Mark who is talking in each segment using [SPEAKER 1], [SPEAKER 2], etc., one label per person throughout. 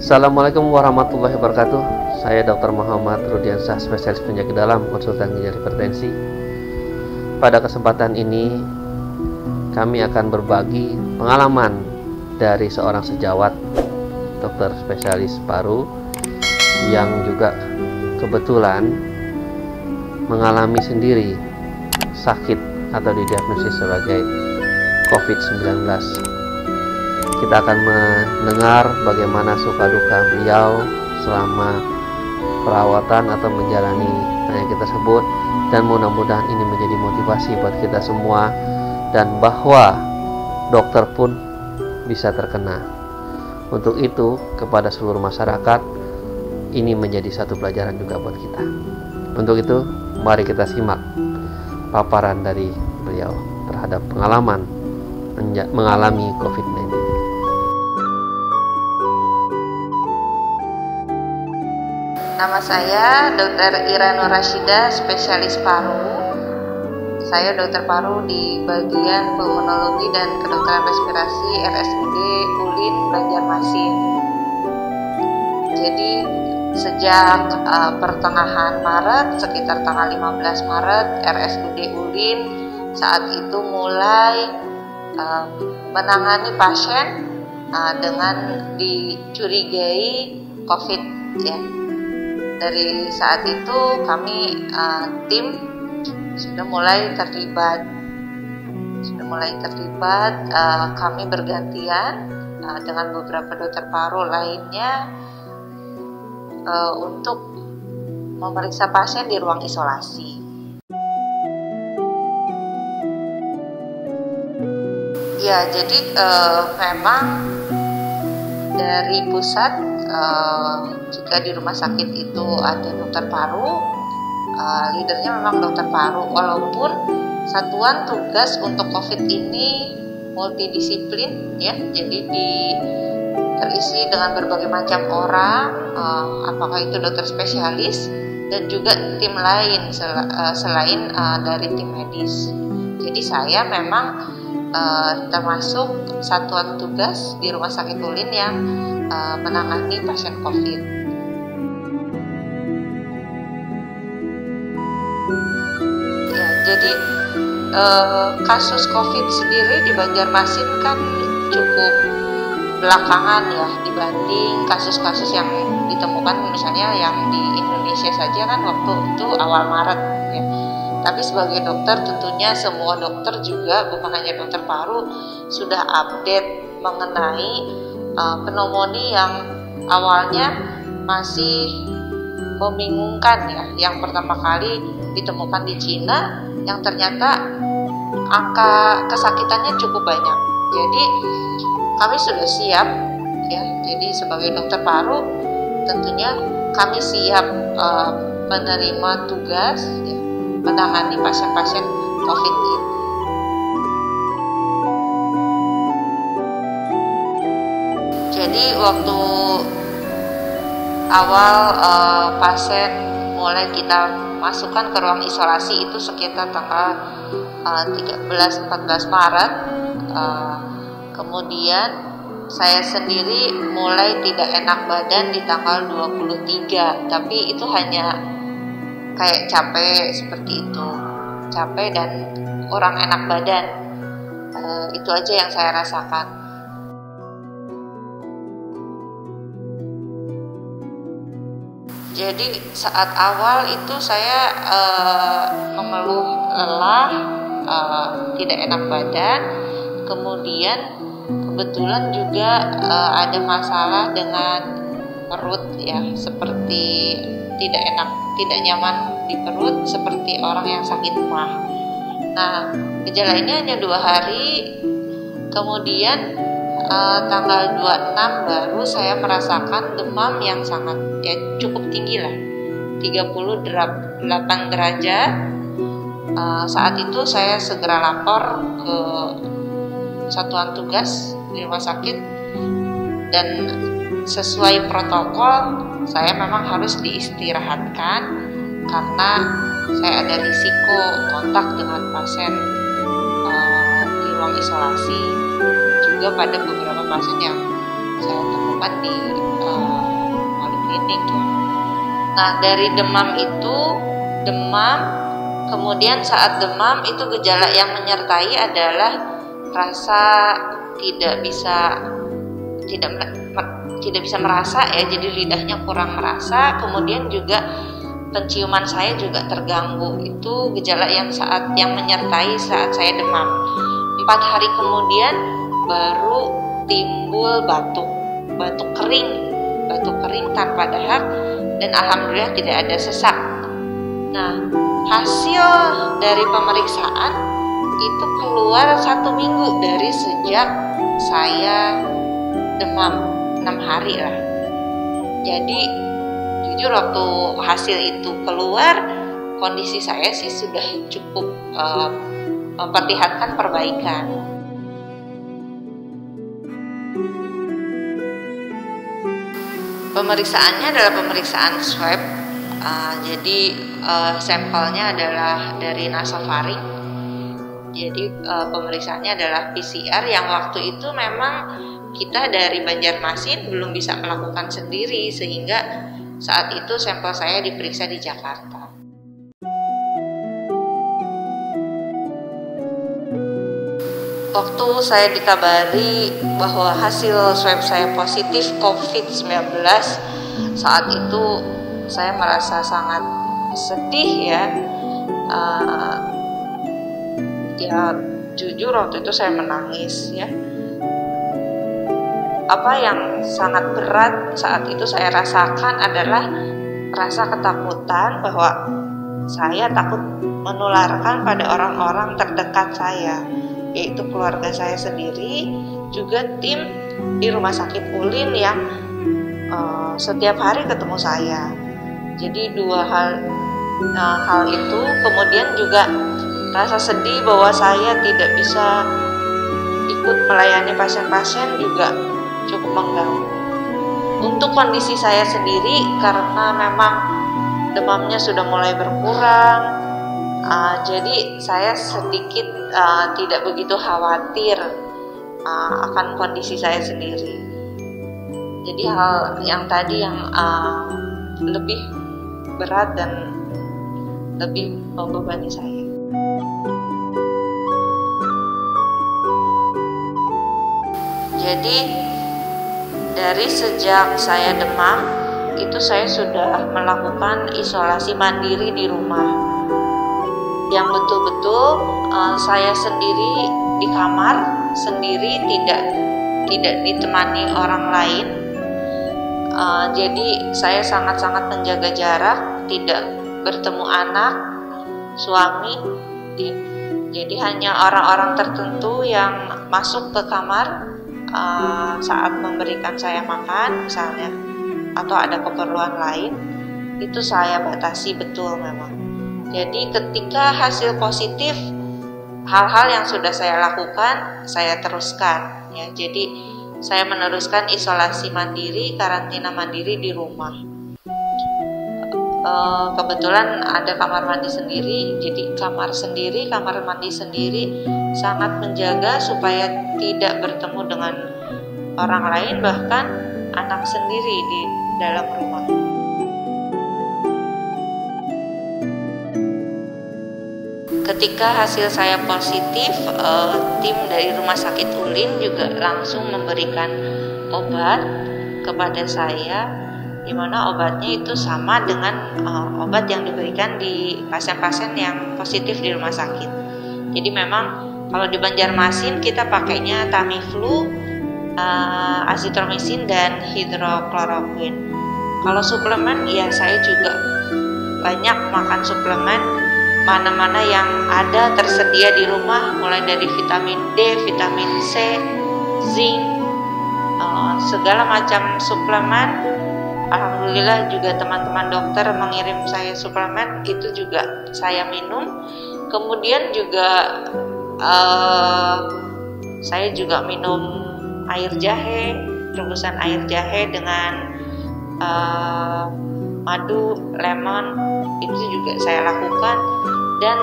[SPEAKER 1] Assalamualaikum warahmatullahi wabarakatuh. Saya Dr. Muhammad Rudiansyah, spesialis penyakit dalam, konsultan ginjal hipertensi. Pada kesempatan ini kami akan berbagi pengalaman dari seorang sejawat dokter spesialis paru yang juga kebetulan mengalami sendiri sakit atau didiagnosis sebagai COVID-19. Kita akan mendengar bagaimana suka duka beliau selama perawatan atau menjalani penyakit tersebut, dan mudah-mudahan ini menjadi motivasi buat kita semua, dan bahwa dokter pun bisa terkena. Untuk itu, kepada seluruh masyarakat, ini menjadi satu pelajaran juga buat kita. Untuk itu, mari kita simak paparan dari beliau terhadap pengalaman mengalami COVID-19.
[SPEAKER 2] Nama saya Dr. Ira Nur Rasyida, spesialis paru. Saya dokter paru di bagian pulmonologi dan kedokteran respirasi RSUD ULIN Banjarmasin. Jadi sejak pertengahan Maret, sekitar tanggal 15 Maret, RSUD ULIN saat itu mulai menangani pasien dengan dicurigai COVID, ya. Dari saat itu kami tim sudah mulai terlibat. Kami bergantian dengan beberapa dokter paru lainnya untuk memeriksa pasien di ruang isolasi. Ya, jadi memang dari pusat, jika di rumah sakit itu ada dokter paru, leadernya memang dokter paru, walaupun satuan tugas untuk COVID ini multidisiplin, ya, jadi terisi dengan berbagai macam orang, apakah itu dokter spesialis dan juga tim lain selain dari tim medis. Jadi saya memang termasuk satuan tugas di rumah sakit ULIN yang menangani pasien COVID. Ya, jadi kasus COVID sendiri di Banjarmasin kan cukup belakangan, ya, dibanding kasus-kasus yang ditemukan misalnya yang di Indonesia saja kan waktu itu awal Maret, ya. Tapi sebagai dokter tentunya semua dokter juga, bukan hanya dokter paru, sudah update mengenai pneumonia yang awalnya masih membingungkan, ya, yang pertama kali ditemukan di Cina, yang ternyata angka kesakitannya cukup banyak. Jadi kami sudah siap, ya. Jadi sebagai dokter paru tentunya kami siap menerima tugas, ya, menangani pasien-pasien COVID ini. Jadi waktu awal pasien mulai kita masukkan ke ruang isolasi itu sekitar tanggal 13-14 Maret. Kemudian saya sendiri mulai tidak enak badan di tanggal 23, tapi itu hanya kayak capek seperti itu, capek dan kurang enak badan, itu aja yang saya rasakan. Jadi saat awal itu saya mengeluh lelah, tidak enak badan, kemudian kebetulan juga ada masalah dengan perut, ya, seperti tidak enak, tidak nyaman di perut seperti orang yang sakit mah. Nah, gejala ini hanya 2 hari, kemudian tanggal 26 baru saya merasakan demam yang sangat, ya, cukup tinggi lah, 38 derajat. Saat itu saya segera lapor ke satuan tugas di rumah sakit, dan sesuai protokol saya memang harus diistirahatkan karena saya ada risiko kontak dengan pasien di ruang isolasi, juga pada beberapa pasien yang saya temukan di itu. Nah, dari demam itu, kemudian saat demam itu gejala yang menyertai adalah rasa tidak bisa merasa ya, jadi lidahnya kurang merasa, kemudian juga penciuman saya juga terganggu. Itu gejala yang menyertai saat saya demam. 4 hari kemudian baru timbul batuk kering tanpa dahak, dan alhamdulillah tidak ada sesak. Nah, hasil dari pemeriksaan itu keluar 1 minggu dari sejak saya demam, 6 hari lah. Jadi jujur waktu hasil itu keluar, kondisi saya sih sudah cukup memperlihatkan perbaikan. Pemeriksaannya adalah pemeriksaan swab. Jadi sampelnya adalah dari nasofaring. Jadi pemeriksaannya adalah PCR yang waktu itu memang kita dari Banjarmasin belum bisa melakukan sendiri, sehingga saat itu sampel saya diperiksa di Jakarta. Waktu saya dikabari bahwa hasil swab saya positif COVID-19, saat itu saya merasa sangat sedih ya. Ya jujur waktu itu saya menangis ya. Apa yang sangat berat saat itu saya rasakan adalah rasa ketakutan bahwa saya takut menularkan pada orang-orang terdekat saya, yaitu keluarga saya sendiri, juga tim di Rumah Sakit Ulin yang setiap hari ketemu saya. Jadi 2 hal itu, kemudian juga rasa sedih bahwa saya tidak bisa ikut melayani pasien-pasien juga cukup mengganggu. Untuk kondisi saya sendiri, karena memang demamnya sudah mulai berkurang, jadi saya sedikit tidak begitu khawatir akan kondisi saya sendiri. Jadi hal yang tadi yang lebih berat dan lebih membebani saya. Jadi dari sejak saya demam itu saya sudah melakukan isolasi mandiri di rumah, yang betul-betul saya sendiri di kamar sendiri, tidak ditemani orang lain. Jadi saya sangat-sangat menjaga jarak, tidak bertemu anak, suami. Jadi hanya orang-orang tertentu yang masuk ke kamar saat memberikan saya makan misalnya, atau ada keperluan lain, itu saya batasi betul memang. Jadi ketika hasil positif, hal-hal yang sudah saya lakukan saya teruskan ya. Jadi saya meneruskan isolasi mandiri, karantina mandiri di rumah. Kebetulan ada kamar mandi sendiri, jadi kamar mandi sendiri sangat menjaga supaya tidak bertemu dengan orang lain, bahkan anak sendiri di dalam rumah. Ketika hasil saya positif, tim dari Rumah Sakit Ulin juga langsung memberikan obat kepada saya, di mana obatnya itu sama dengan obat yang diberikan di pasien-pasien yang positif di rumah sakit. Jadi memang kalau di Banjarmasin kita pakainya Tamiflu, azitromisin, dan hidrokloroquine. Kalau suplemen ya saya juga banyak makan suplemen, mana-mana yang ada tersedia di rumah, mulai dari vitamin D, vitamin C, zinc, segala macam suplemen. Alhamdulillah juga teman-teman dokter mengirim saya suplemen, itu juga saya minum. Kemudian juga saya juga minum air jahe, rebusan air jahe dengan madu, lemon, itu juga saya lakukan. Dan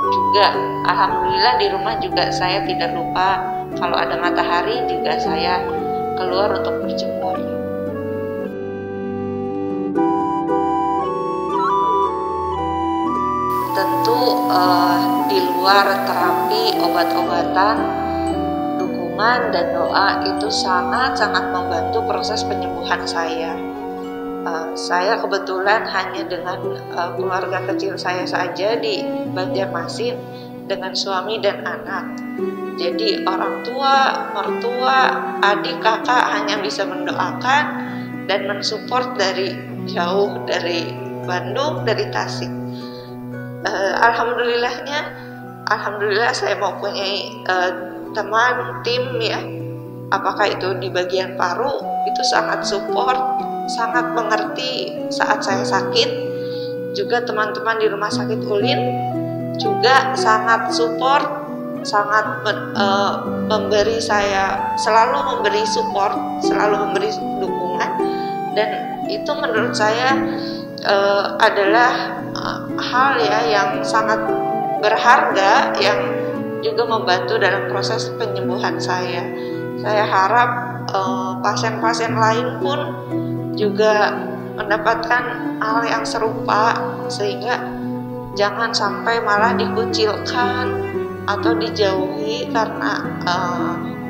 [SPEAKER 2] juga alhamdulillah di rumah juga saya tidak lupa kalau ada matahari juga saya keluar untuk berjemur. luar terapi, obat-obatan, dukungan dan doa itu sangat-sangat membantu proses penyembuhan saya. Saya kebetulan hanya dengan keluarga kecil saya saja di Banjarmasin dengan suami dan anak. Jadi orang tua, mertua, adik, kakak hanya bisa mendoakan dan mensupport dari jauh, dari Bandung, dari Tasik. Alhamdulillah saya mempunyai teman, tim ya, apakah itu di bagian paru, itu sangat support, sangat mengerti saat saya sakit. Juga teman-teman di Rumah Sakit Ulin juga sangat support, sangat memberi saya, selalu memberi support, selalu memberi dukungan, dan itu menurut saya adalah hal ya yang sangat berharga, yang juga membantu dalam proses penyembuhan saya. Saya harap pasien-pasien lain pun juga mendapatkan hal yang serupa, sehingga jangan sampai malah dikucilkan atau dijauhi karena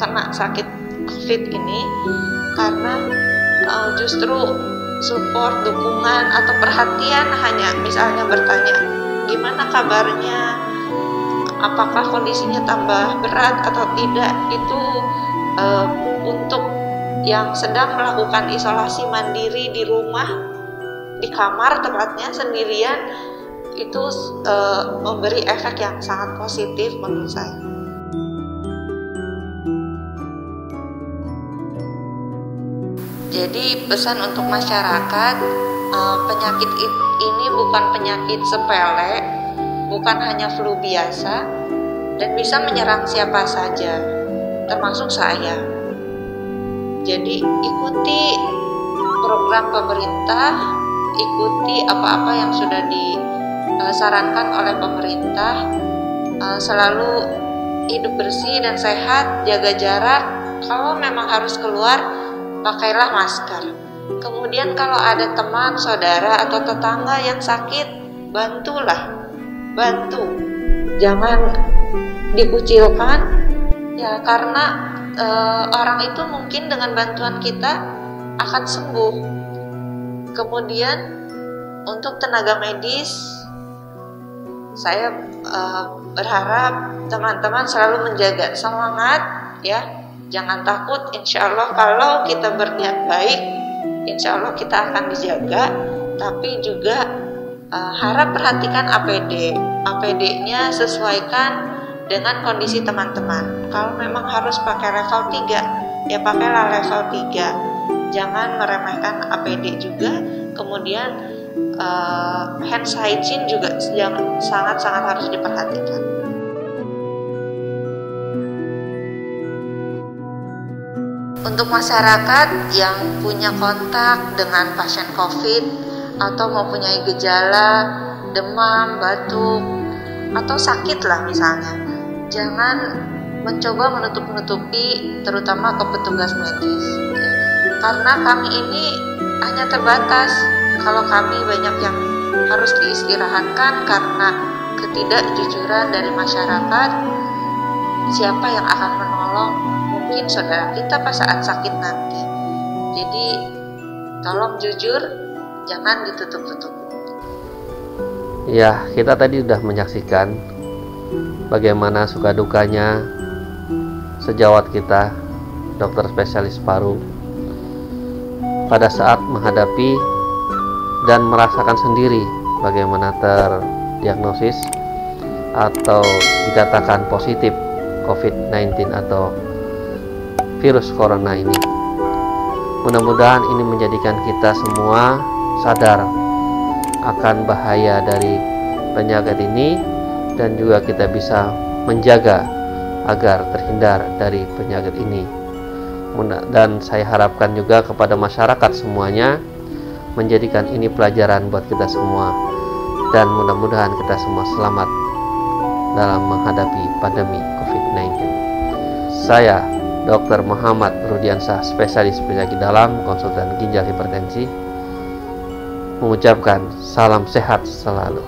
[SPEAKER 2] kena sakit COVID ini, karena justru support, dukungan, atau perhatian hanya misalnya bertanya gimana kabarnya, apakah kondisinya tambah berat atau tidak, itu untuk yang sedang melakukan isolasi mandiri di rumah, di kamar tepatnya sendirian, itu memberi efek yang sangat positif menurut saya. Jadi pesan untuk masyarakat, penyakit ini bukan penyakit sepele, bukan hanya flu biasa, dan bisa menyerang siapa saja, termasuk saya. Jadi ikuti program pemerintah, ikuti apa-apa yang sudah disarankan oleh pemerintah, selalu hidup bersih dan sehat, jaga jarak. Kalau memang harus keluar, pakailah masker. Kemudian kalau ada teman, saudara, atau tetangga yang sakit, bantulah, bantu. Jangan dikucilkan, ya, karena orang itu mungkin dengan bantuan kita akan sembuh. Kemudian untuk tenaga medis, saya berharap teman-teman selalu menjaga semangat, ya. Jangan takut, insya Allah kalau kita berniat baik, insya Allah kita akan dijaga. Tapi juga harap perhatikan APD. APD-nya sesuaikan dengan kondisi teman-teman. Kalau memang harus pakai level 3, ya pakailah level 3. Jangan meremehkan APD juga. Kemudian hand hygiene juga sangat-sangat harus diperhatikan. Untuk masyarakat yang punya kontak dengan pasien COVID atau mempunyai gejala demam, batuk, atau sakit lah misalnya, jangan mencoba menutup-nutupi, terutama ke petugas medis, ya. Karena kami ini hanya terbatas. Kalau kami banyak yang harus diistirahatkan karena ketidakjujuran dari masyarakat, siapa yang akan menolong mungkin saudara kita pas saat sakit nanti. Jadi tolong jujur, jangan ditutup-tutup.
[SPEAKER 1] Ya, kita tadi sudah menyaksikan bagaimana suka dukanya sejawat kita, dokter spesialis paru, pada saat menghadapi dan merasakan sendiri bagaimana terdiagnosis atau dikatakan positif COVID-19 atau virus corona ini. Mudah-mudahan ini menjadikan kita semua sadar akan bahaya dari penyakit ini, dan juga kita bisa menjaga agar terhindar dari penyakit ini. Dan saya harapkan juga kepada masyarakat semuanya menjadikan ini pelajaran buat kita semua, dan mudah-mudahan kita semua selamat dalam menghadapi pandemi COVID-19. Saya Dr. Muhammad Rudiansyah, spesialis penyakit dalam, konsultan ginjal hipertensi, mengucapkan salam sehat selalu.